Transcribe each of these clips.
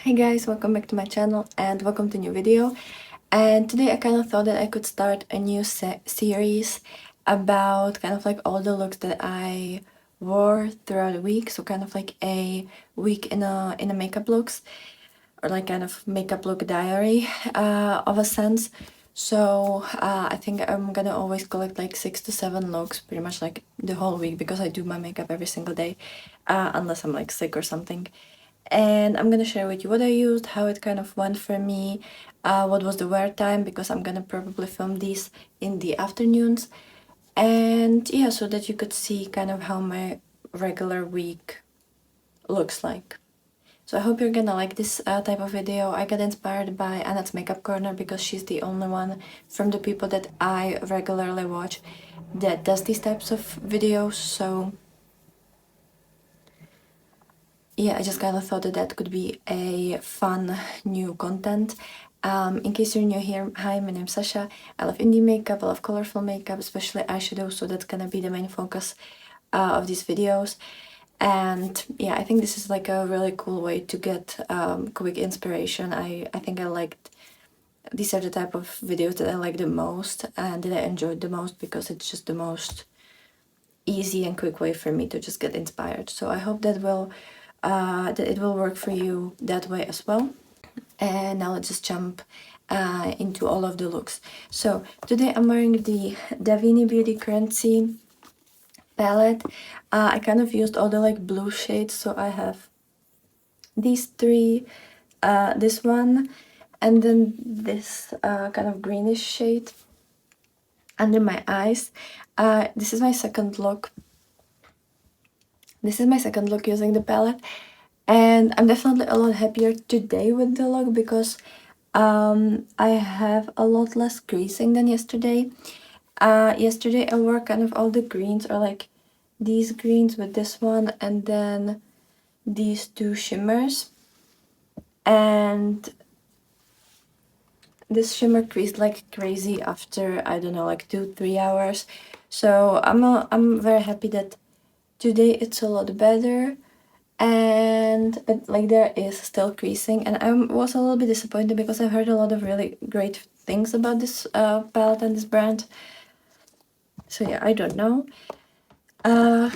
Hey guys, welcome back to my channel and welcome to a new video. And today I kind of thought that I could start a new series about kind of like all the looks that I wore throughout the week. So kind of like a week in a makeup looks, or like kind of makeup look diary of a sense. So I think I'm gonna always collect like 6 to 7 looks pretty much like the whole week, because I do my makeup every single day, unless I'm like sick or something. And I'm gonna share with you what I used, how it kind of went for me, what was the wear time, because I'm gonna probably film these in the afternoons. And yeah, so that you could see kind of how my regular week looks like. So I hope you're gonna like this type of video. I got inspired by Annette's Makeup Corner because she's the only one from the people that I regularly watch that does these types of videos. So yeah, I just kind of thought that that could be a fun new content. In case you're new here, hi, my name's Sasha. I love indie makeup, I love colorful makeup, especially eyeshadow, so that's gonna be the main focus of these videos. And yeah, I think this is like a really cool way to get quick inspiration. I think I liked, these are the type of videos that I like the most and that I enjoyed the most, because it's just the most easy and quick way for me to just get inspired. So I hope that it will work for you that way as well. And now let's just jump into all of the looks. So today I'm wearing the Davini Beauty Currency palette. I kind of used all the like blue shades, so I have these three, this one, and then this kind of greenish shade under my eyes. This is my second look. This is my second look using the palette, and I'm definitely a lot happier today with the look, because I have a lot less creasing than yesterday. Yesterday I wore kind of all the greens, or like these greens with this one, and then these two shimmers, and this shimmer creased like crazy after, I don't know, like 2-3 hours. So I'm very happy that today it's a lot better. But like there is still creasing, and I was a little bit disappointed because I've heard a lot of really great things about this palette and this brand. So yeah, I don't know. I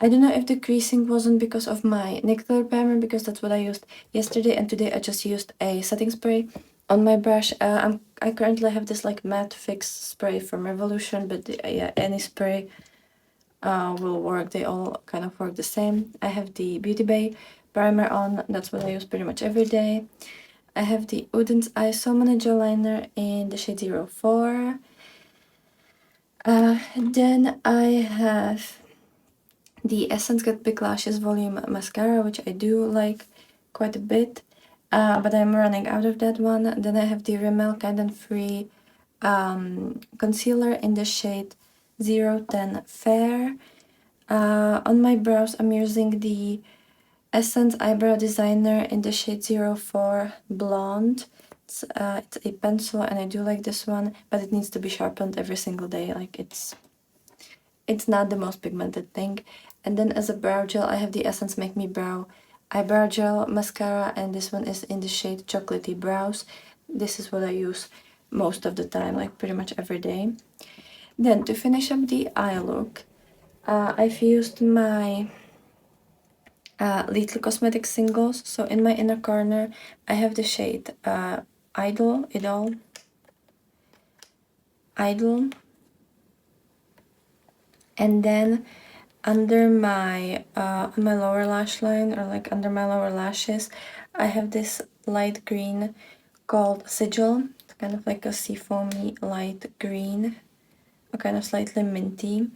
don't know if the creasing wasn't because of my nickel primer, because that's what I used yesterday, and today I just used a setting spray on my brush. I currently have this like matte fix spray from Revolution, but yeah, any spray will work. They all kind of work the same. I have the Beauty Bay primer on. That's what I use pretty much every day. I have the Udens ISO Manager Liner in the shade 04. Then I have the Essence Get Big Lashes Volume Mascara, which I do like quite a bit, but I'm running out of that one. Then I have the Rimmel Kind and Free concealer in the shade 010 Fair. On my brows, I'm using the Essence Eyebrow Designer in the shade 04 Blonde. It's a pencil, and I do like this one, but it needs to be sharpened every single day. Like it's not the most pigmented thing. And then as a brow gel, I have the Essence Make Me Brow Eyebrow Gel Mascara, and this one is in the shade Chocolatey Brows. This is what I use most of the time, like pretty much every day. Then to finish up the eye look, I've used my Little Cosmetics singles. So in my inner corner, I have the shade Idol. And then under my on my lower lash line, or like under my lower lashes, I have this light green called Sigil. It's kind of like a seafoamy light green, or kind of slightly minty.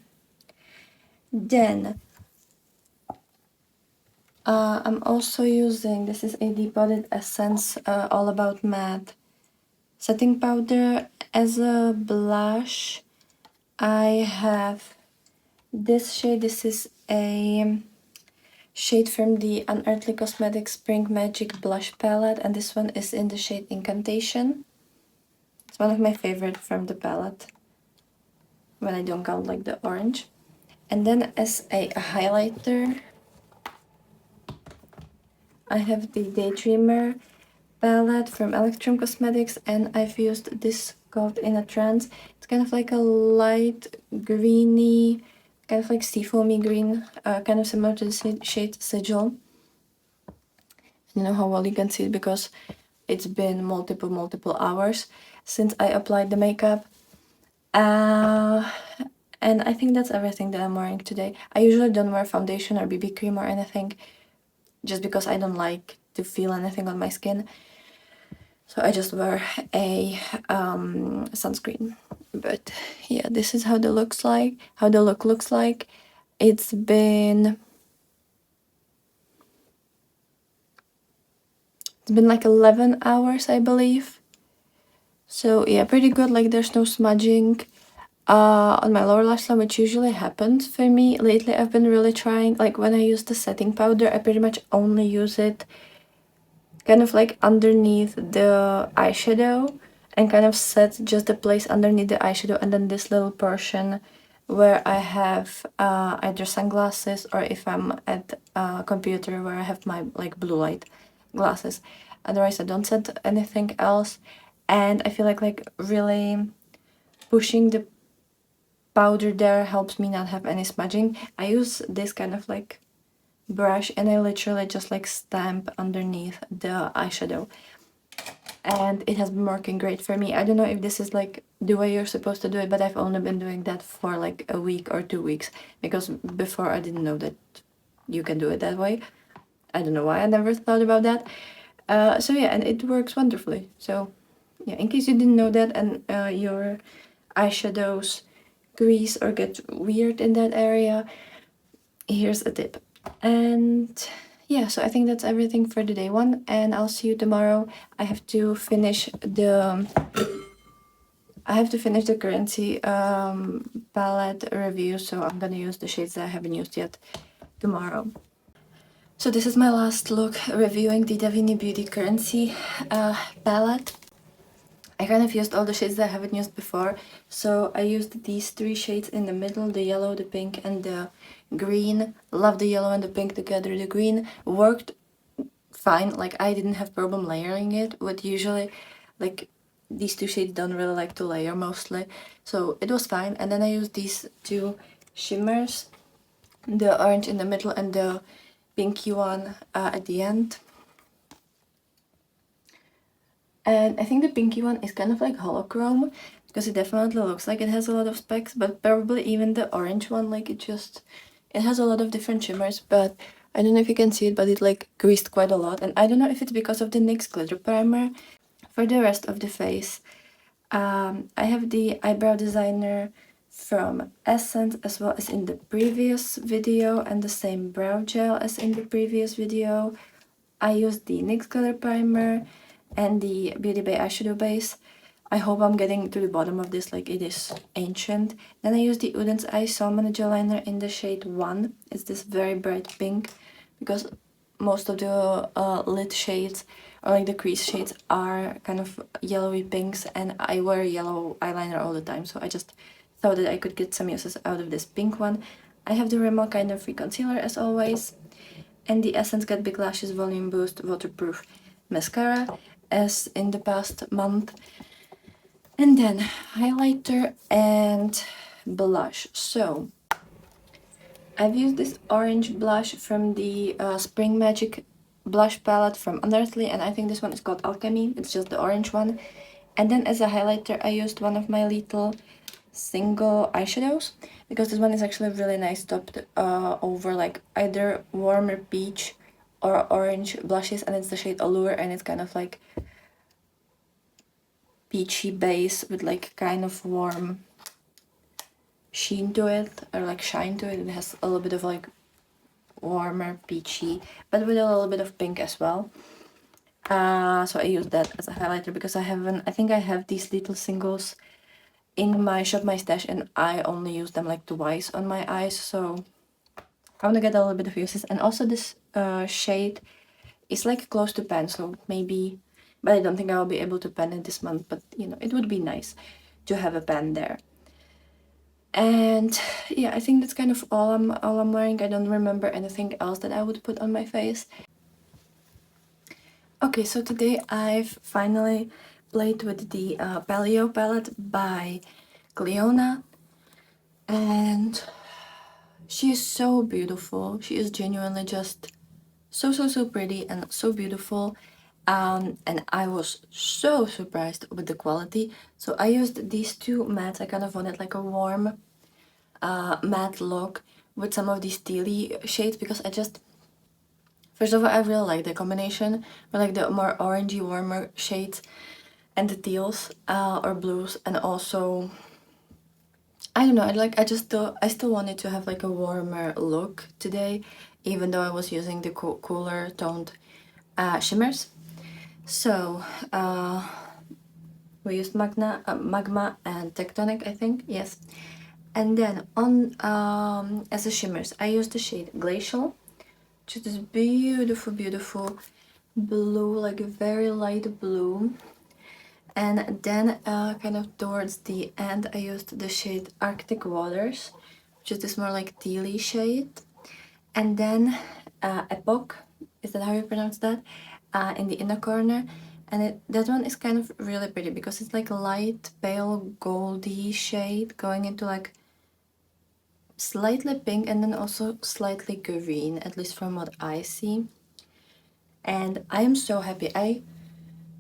Then I'm also using, this is a Deep Bodied Essence All About Matte setting powder. As a blush, I have this shade. This is a shade from the Unearthly Cosmetics Spring Magic Blush Palette, and this one is in the shade Incantation. It's one of my favorite from the palette, when I don't count like the orange. And then as a highlighter, I have the Daydreamer palette from Electrum Cosmetics, and I've used this called In a Trance. It's kind of like a light greeny, kind of like seafoamy green, kind of similar to the shade Sigil. I don't know how well you can see it because it's been multiple hours since I applied the makeup. And I think that's everything that I'm wearing today. I usually don't wear foundation or BB cream or anything just because I don't like to feel anything on my skin. So I just wear a sunscreen. But yeah, this is how the look looks like. It's been like 11 hours, I believe. So yeah, pretty good. Like there's no smudging on my lower lash line, which usually happens for me. Lately I've been really trying, like when I use the setting powder, I pretty much only use it kind of like underneath the eyeshadow and kind of set just the place underneath the eyeshadow, and then this little portion where I have either sunglasses or if I'm at a computer where I have my like blue light glasses. Otherwise I don't set anything else, and I feel like really pushing the powder there helps me not have any smudging. I use this kind of like brush and I literally just like stamp underneath the eyeshadow, and it has been working great for me. I don't know if this is like the way you're supposed to do it, but I've only been doing that for like a week or 2 weeks because before I didn't know that you can do it that way. I don't know why I never thought about that. So yeah, and it works wonderfully. So yeah, in case you didn't know that and your eyeshadows grease or get weird in that area, here's a tip. And yeah, so I think that's everything for the day one, and I'll see you tomorrow. I have to finish the currency palette review, so I'm gonna use the shades that I haven't used yet tomorrow. So this is my last look reviewing the Davini Beauty Currency palette. I kind of used all the shades that I haven't used before. So I used these 3 shades in the middle, the yellow, the pink, and the green. Love the yellow and the pink together. The green worked fine. Like I didn't have problem layering it, but usually like these 2 shades don't really like to layer mostly. So it was fine. And then I used these 2 shimmers, the orange in the middle and the pinky one at the end. And I think the pinky one is kind of like holochrome because it definitely looks like it has a lot of specs, but probably even the orange one, like it has a lot of different shimmers, but I don't know if you can see it, but it like greased quite a lot. And I don't know if it's because of the NYX glitter primer. For the rest of the face, I have the eyebrow designer from Essence as well as in the previous video, and the same brow gel as in the previous video. I used the NYX glitter primer and the Beauty Bay eyeshadow base. I hope I'm getting to the bottom of this, like it is ancient. Then I used the Udens Eye Salmon gel liner in the shade 1. It's this very bright pink because most of the lid shades or like the crease shades are kind of yellowy pinks, and I wear yellow eyeliner all the time, so I just thought that I could get some uses out of this pink one. I have the Rimmel Kind of Free Concealer as always, and the Essence Get Big Lashes Volume Boost Waterproof Mascara as in the past month. And then highlighter and blush. So I've used this orange blush from the Spring Magic blush palette from Unearthly, and I think this one is called Alchemy. It's just the orange one. And then as a highlighter I used one of my little single eyeshadows because this one is actually really nice topped over like either warmer peach or orange blushes, and it's the shade Allure, and it's kind of like peachy base with like kind of warm sheen to it, or like shine to it. It has a little bit of like warmer peachy but with a little bit of pink as well. So I use that as a highlighter because I think I have these little singles in my Shop My Stash and I only use them like twice on my eyes, so I want to get a little bit of uses. And also this shade is like close to pan, so maybe, but I don't think I will be able to pan it this month, but you know, it would be nice to have a pan there. And yeah, I think that's kind of all I'm wearing. I don't remember anything else that I would put on my face. Okay, so today I've finally played with the Paleo palette by Gleona, and she is so beautiful. She is genuinely just so pretty and so beautiful. And I was so surprised with the quality. So I used these two mattes. I kind of wanted like a warm matte look with some of these tealy shades because first of all, I really like the combination with like the more orangey, warmer shades and the teals or blues, and also I don't know. I still wanted to have like a warmer look today, even though I was using the cooler toned shimmers. So we used magma and tectonic, I think. Yes. And then on as a shimmers, I used the shade glacial, which is this beautiful blue, like a very light blue. And then kind of towards the end I used the shade Arctic Waters, which is this more like tealy shade. And then Epoch, is that how you pronounce that? In the inner corner. And that one is kind of really pretty because it's like a light pale goldy shade going into like slightly pink and then also slightly green, at least from what I see. And I am so happy. I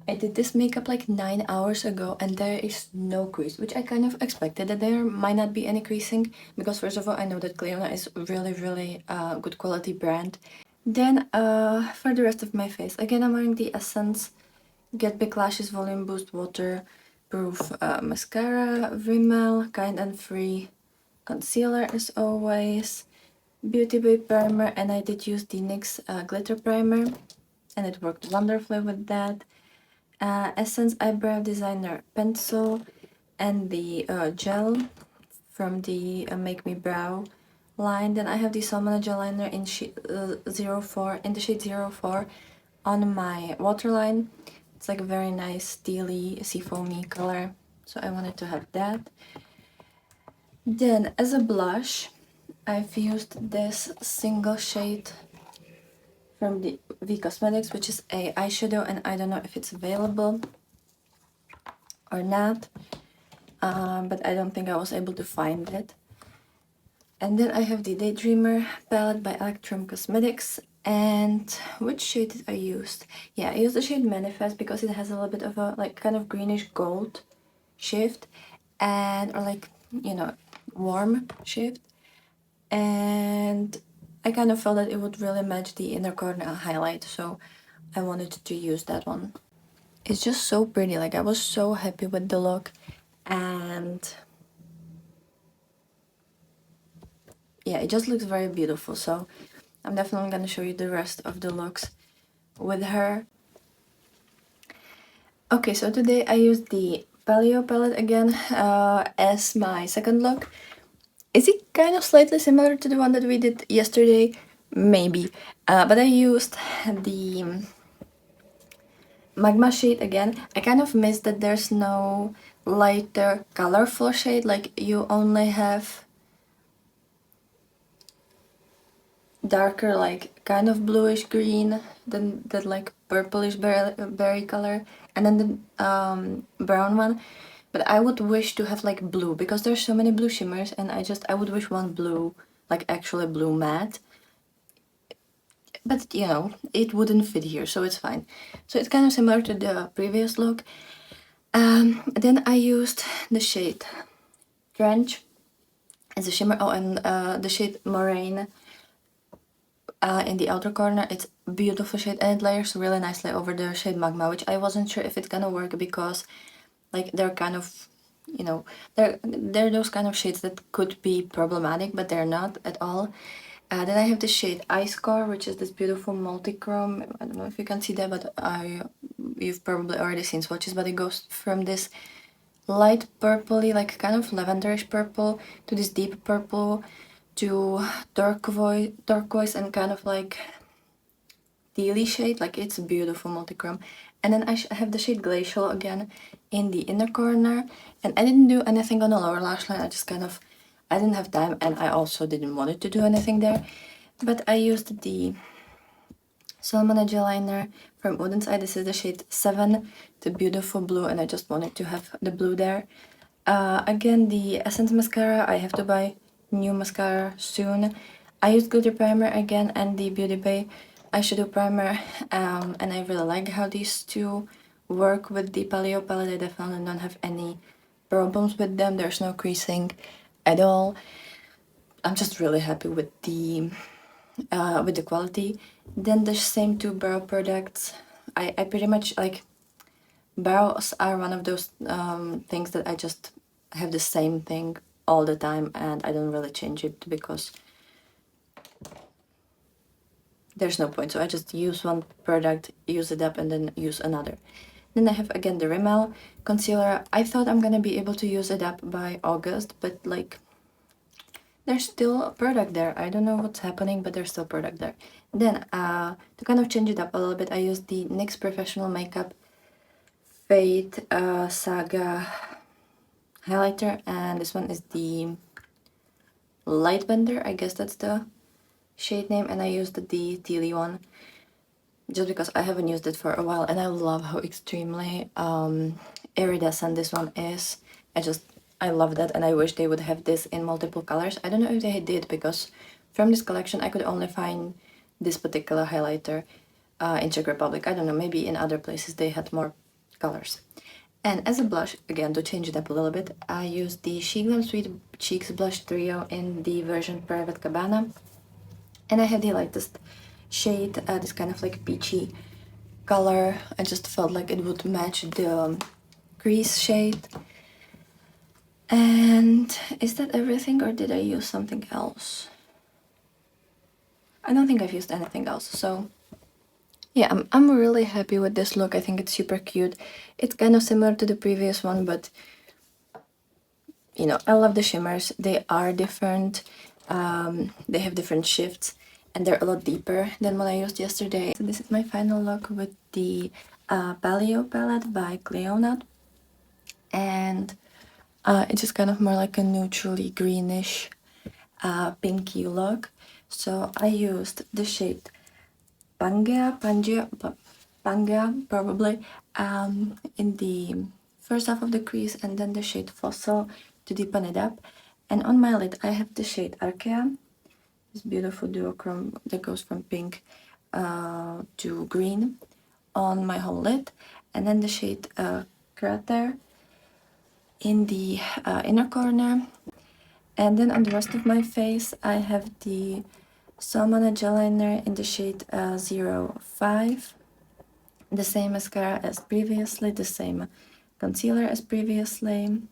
did this makeup like 9 hours ago and there is no crease, which I kind of expected that there might not be any creasing because first of all I know that Cleona is really good quality brand. Then for the rest of my face, again I'm wearing the Essence Get Big Lashes Volume Boost Waterproof Mascara, Rimmel Kind and Free Concealer as always, Beauty Bay Primer, and I did use the NYX Glitter Primer and it worked wonderfully with that. Essence Eyebrow Designer Pencil and the gel from the Make Me Brow line. Then I have the Salmon gel liner in the shade 04 on my waterline. It's like a very nice steely seafoamy color, so I wanted to have that. Then as a blush, I've used this single shade from the V Cosmetics, which is a eyeshadow, and I don't know if it's available or not, but I don't think I was able to find it. And then I have the Daydreamer palette by Electrum Cosmetics. And which shade did I use? Yeah, I used the shade Manifest because it has a little bit of a like kind of greenish gold shift, and or like, you know, warm shift. And I kind of felt that it would really match the inner corner highlight, so I wanted to use that one. It's just so pretty. Like, I was so happy with the look, and yeah, it just looks very beautiful. So I'm definitely gonna show you the rest of the looks with her. Okay, so today I used the Paleo palette again as my second look. Is it kind of slightly similar to the one that we did yesterday? Maybe. But I used the Magma shade again. I kind of missed that there's no lighter colorful shade, like you only have darker like kind of bluish green than that like purplish berry color, and then the brown one. But I would wish to have like blue because there's so many blue shimmers, and I would wish one blue, like actually blue matte. But you know, it wouldn't fit here, so it's fine. So it's kind of similar to the previous look. Then I used the shade Trench as a shimmer. Oh, and the shade Moraine in the outer corner. It's a beautiful shade and it layers really nicely over the shade Magma, which I wasn't sure if it's gonna work because like they're kind of, you know, they're those kind of shades that could be problematic, but they're not at all. Then I have the shade Ice Core, which is this beautiful multi-chrome. I don't know if you can see that, but you've probably already seen swatches, but it goes from this light purpley, like kind of lavenderish purple, to this deep purple, to turquoise and kind of like tealy shade. Like, it's beautiful multi-chrome. And then I have the shade Glacial again in the inner corner, and I didn't do anything on the lower lash line. I didn't have time, and I also didn't want to do anything there, but I used the Salmon Edge Liner from Wooden Side. This is the shade 7, the beautiful blue, and I just wanted to have the blue there. Again, the Essence Mascara. I have to buy new mascara soon. I used Glitter Primer again and the Beauty Bay eyeshadow primer, and I really like how these two work with the Paleo palette. I definitely don't have any problems with them. There's no creasing at all. I'm just really happy with the quality. Then the same two brow products. I pretty much like, brows are one of those things that I just have the same thing all the time, and I don't really change it because there's no point. So I just use one product, use it up, and then use another. Then I have again the Rimmel concealer. I thought I'm gonna be able to use it up by August, but like, there's still a product there. I don't know what's happening, but there's still product there. Then to kind of change it up a little bit, I use the NYX Professional Makeup Fade Saga highlighter, and this one is the Light Bender, I guess that's the shade name, and I used the tealy one just because I haven't used it for a while, and I love how extremely iridescent this one is. I love that, and I wish they would have this in multiple colors. I don't know if they did, because from this collection I could only find this particular highlighter in Czech Republic. I don't know, maybe in other places they had more colors. And as a blush, again, to change it up a little bit, I used the She Glam Sweet Cheeks Blush Trio in the version Private Cabana. And I have the lightest shade, this kind of like peachy color. I just felt like it would match the crease shade. And is that everything, or did I use something else? I don't think I've used anything else, so yeah, I'm really happy with this look. I think it's super cute. It's kind of similar to the previous one, but you know, I love the shimmers. They are different. They have different shifts, and they're a lot deeper than what I used yesterday. So this is my final look with the Paleo palette by Cleona, and it's just kind of more like a neutrally greenish pinky look. So I used the shade Pangea probably, in the first half of the crease, and then the shade Fossil to deepen it up. And on my lid I have the shade Archaea, this beautiful duochrome that goes from pink to green on my whole lid, and then the shade Crater in the inner corner. And then on the rest of my face I have the Salmon Gel Liner in the shade 05, the same mascara as previously, the same concealer as previously.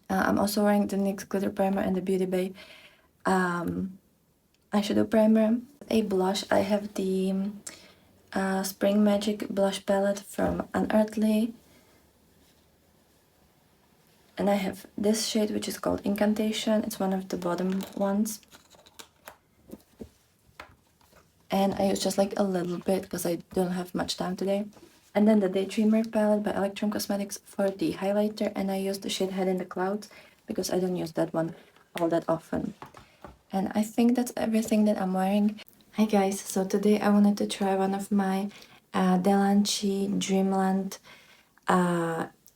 I'm also wearing the NYX Glitter Primer and the Beauty Bay eyeshadow primer. A blush, I have the Spring Magic blush palette from Unearthly. And I have this shade, which is called Incantation. It's one of the bottom ones. And I use just like a little bit because I don't have much time today. And then the Daydreamer palette by Electrum Cosmetics for the highlighter, and I use the shade Head in the Clouds because I don't use that one all that often. And I think that's everything that I'm wearing. Hi guys, so today I wanted to try one of my Delanchi Dreamland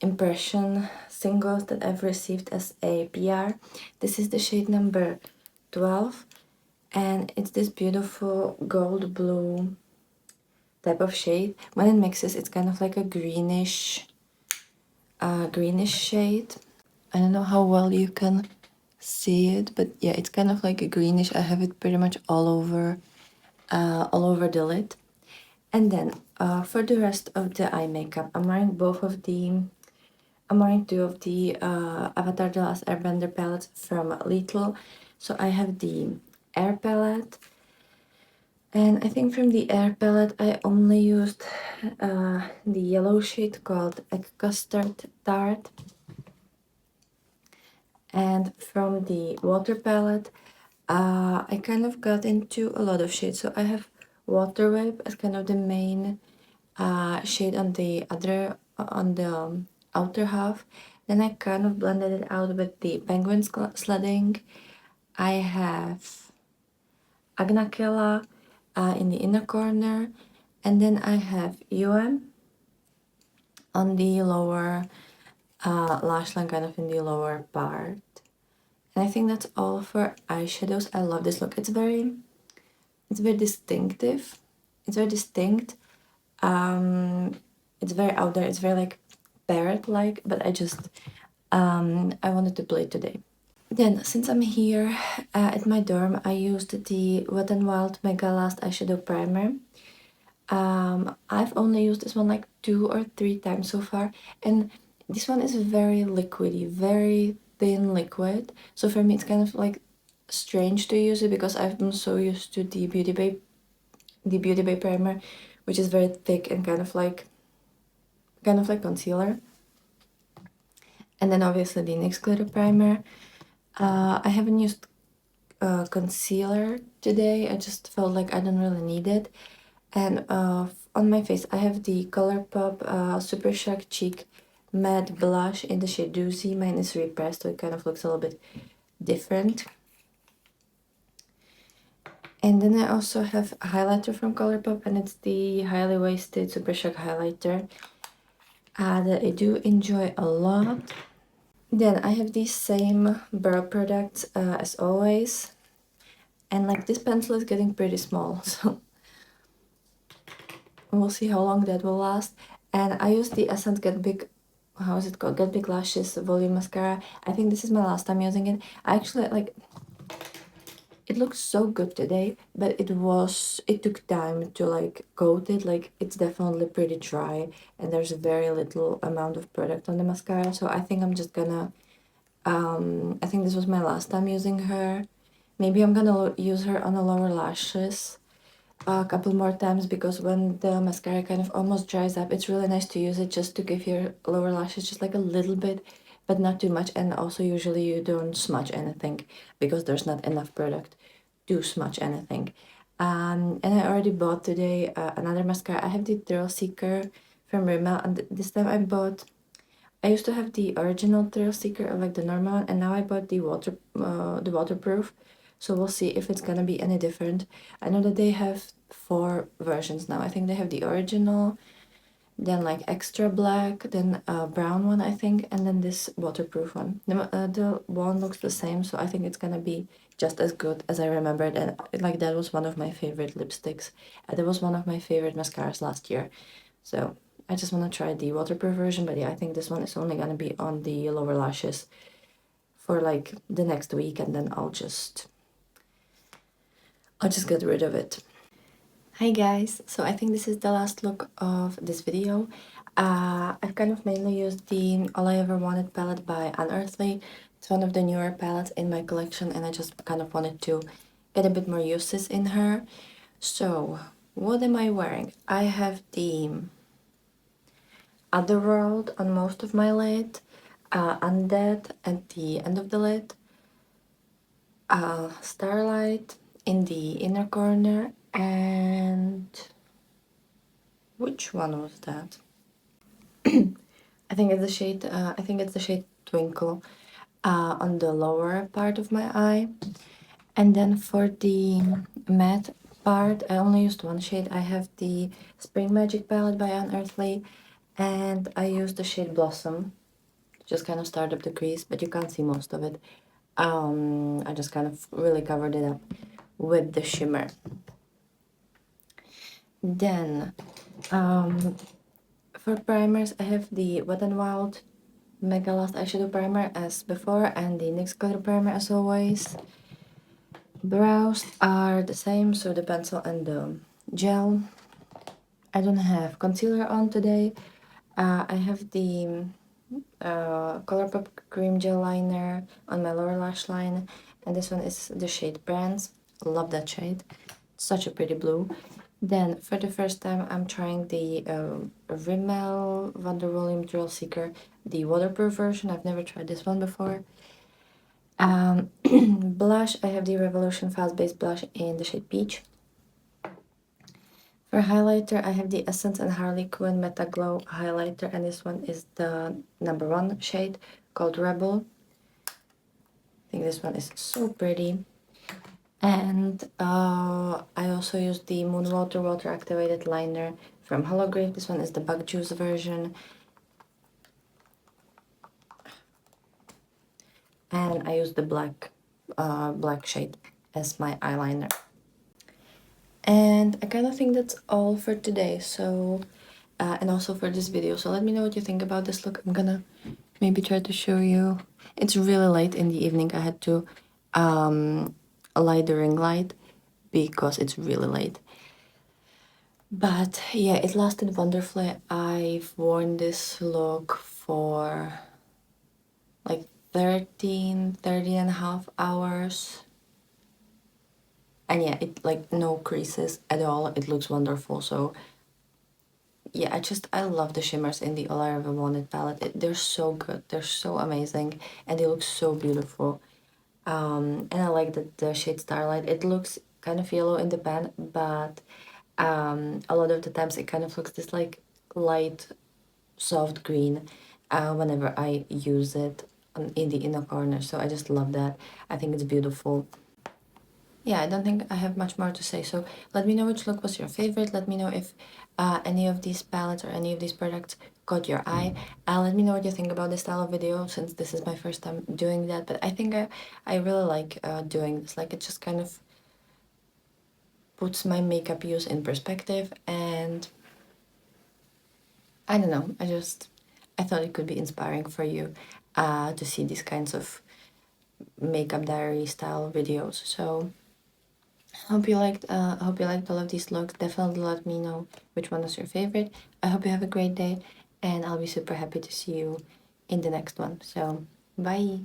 impression singles that I've received as a PR. This is the shade number 12, and it's this beautiful gold blue type of shade. When it mixes, it's kind of like a greenish shade. I don't know how well you can see it, but yeah, it's kind of like a greenish. I have it pretty much all over the lid. And then for the rest of the eye makeup, I'm wearing two of the Avatar The Last Airbender palettes from Little. So I have the Air palette, and I think from the Air palette I only used the yellow shade called Egg Custard Tart. And from the Water palette, I kind of got into a lot of shades. So I have Water Wave as kind of the main shade on the outer half. Then I kind of blended it out with the Penguin Sledding. I have Agnakela in the inner corner. And then I have on the lower lash line, kind of in the lower part. And I think that's all for eyeshadows. I love this look. It's very distinctive. It's very distinct. It's very out there. It's very like parrot-like, but I wanted to play today. Then, since I'm here at my dorm, I used the Wet n Wild Mega Last Eyeshadow Primer. I've only used this one like 2 or 3 times so far, and this one is very liquidy, very thin liquid. So for me, it's kind of like strange to use it because I've been so used to the Beauty Bay primer, which is very thick and kind of like concealer. And then obviously the NYX glitter primer. I haven't used concealer today. I just felt like I don't really need it. And on my face, I have the Colourpop Super Shock Cheek Matte Blush in the shade Doozy. Mine is repressed, so it kind of looks a little bit different. And then I also have a highlighter from Colourpop, and it's the Highly Waisted Super Shock Highlighter that I do enjoy a lot. Then I have these same brow products as always. And like this pencil is getting pretty small, so we'll see how long that will last. And I use the Essence Get Big, how is it called? Get Big Lashes Volume Mascara. I think this is my last time using it. I actually like, it looks so good today, but it took time to like coat it. Like it's definitely pretty dry and there's very little amount of product on the mascara. So I think I'm just gonna, I think this was my last time using her. Maybe I'm gonna use her on the lower lashes a couple more times, because when the mascara kind of almost dries up, it's really nice to use it just to give your lower lashes just like a little bit, but not too much. And also usually you don't smudge anything because there's not enough product to smudge anything. And I already bought today another mascara. I have the Thrill Seeker from Rimmel, and this time I used to have the original Thrill Seeker, like the normal one, and now I bought the waterproof. So we'll see if it's gonna be any different. I know that they have 4 versions now. I think they have the original, then like extra black, then a brown one, I think, and then this waterproof one. The one looks the same, so I think it's gonna be just as good as I remembered. And like that was one of my favorite lipsticks. That was one of my favorite mascaras last year. So I just want to try the waterproof version, but yeah, I think this one is only gonna be on the lower lashes for like the next week, and then I'll just get rid of it. Hi guys, so I think this is the last look of this video. I've kind of mainly used the All I Ever Wanted palette by Unearthly. It's one of the newer palettes in my collection, and I just kind of wanted to get a bit more uses in her. So, what am I wearing? I have the Otherworld on most of my lid, Undead at the end of the lid, Starlight in the inner corner, and which one was that? I think it's the shade Twinkle on the lower part of my eye. And then for the matte part, I only used one shade. I have the Spring Magic palette by Unearthly, and I used the shade Blossom. Just kind of start up the crease, but you can't see most of it. I just kind of really covered it up with the shimmer. Then, for primers, I have the Wet n Wild Mega Last Eyeshadow Primer as before, and the NYX Glitter Primer as always. Brows are the same, so the pencil and the gel. I don't have concealer on today. I have the Colourpop Cream Gel Liner on my lower lash line, and this one is the shade Brands. Love that shade. Such a pretty blue. Then, for the first time, I'm trying the Rimmel Van der Volume Thrill Seeker, the waterproof version. I've never tried this one before. Blush, I have the Revolution Fast Base Blush in the shade Peach. For highlighter, I have the Essence and Harley Quinn Meta Glow highlighter, and this one is the number 1 shade called Rebel. I think this one is so pretty. And I also used the Moon Water Activated Liner from Holograph. This one is the Bug Juice version. And I used the black shade as my eyeliner. And I kind of think that's all for today. So, and also for this video. So let me know what you think about this look. I'm gonna maybe try to show you. It's really late in the evening. I had to light the ring light because it's really late. But yeah, it lasted wonderfully. I've worn this look for like 13 and a half hours. And yeah, it like no creases at all. It looks wonderful. So yeah, I love the shimmers in the All I Ever Wanted palette. They're so good. They're so amazing. And they look so beautiful. And I like the shade Starlight. It looks kind of yellow in the pan, but a lot of the times it kind of looks this like light soft green whenever I use it in the inner corner. So I just love that. I think it's beautiful. Yeah, I don't think I have much more to say. So let me know which look was your favorite. Let me know if any of these palettes or any of these products caught your eye. Let me know what you think about this style of video, since this is my first time doing that. But I think I really like doing this. Like, it just kind of puts my makeup use in perspective, and I don't know, I thought it could be inspiring for you to see these kinds of makeup diary style videos. So I hope you liked all of these looks. Definitely let me know which one was your favorite. I hope you have a great day, and I'll be super happy to see you in the next one. So bye.